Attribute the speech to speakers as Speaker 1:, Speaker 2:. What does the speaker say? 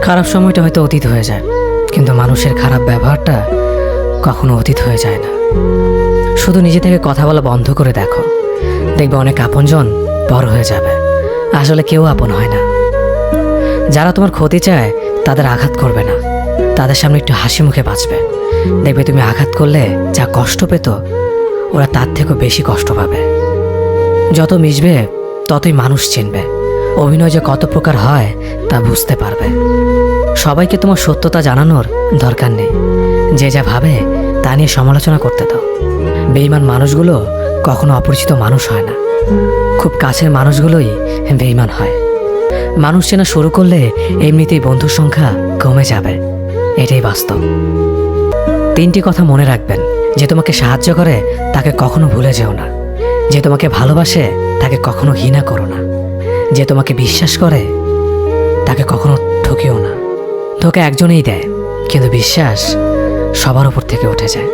Speaker 1: খারাপ সময়টা হয়তো অতীত হয়ে যায়, কিন্তু মানুষের খারাপ ব্যবহারটা কখনো অতীত হয়ে যায় না। শুধু নিজে থেকে কথা বলা বন্ধ করে দেখো, দেখবে অনেক আপনজন বড় হয়ে যাবে। আসলে কেউ আপন হয় না। যারা তোমার ক্ষতি চায় তাদের আঘাত করবে না, তাদের সামনে একটু হাসি মুখে বাঁচবে। দেখবে তুমি আঘাত করলে যা কষ্ট পেত, ওরা তার থেকেও বেশি কষ্ট পাবে। যত মিশবে ততই মানুষ চিনবে, অভিনয় যে কত প্রকার হয় তা বুঝতে পারবে। সবাইকে তোমার সত্যতা জানানোর দরকার নেই, যে যা ভাবে তা নিয়ে সমালোচনা করতে দাও। বেঈমান মানুষগুলো কখনো অপরিচিত মানুষ হয় না, খুব কাছের মানুষগুলোই বেঈমান হয়। মানুষ চেনা শুরু করলে এমনিতেই বন্ধুর সংখ্যা কমে যাবে, এটাই বাস্তব। 3টি কথা মনে রাখবেন: যে তোমাকে সাহায্য করে তাকে কখনো ভুলে যেও না, যে তোমাকে ভালোবাসে তাকে কখনো ঘৃণা করো না, যে তোমাকে বিশ্বাস করে তাকে কখনো ঠকিও না। ধোঁকা একজনেই দেয়, কিন্তু বিশ্বাস সবার উপর থেকে উঠে যায়।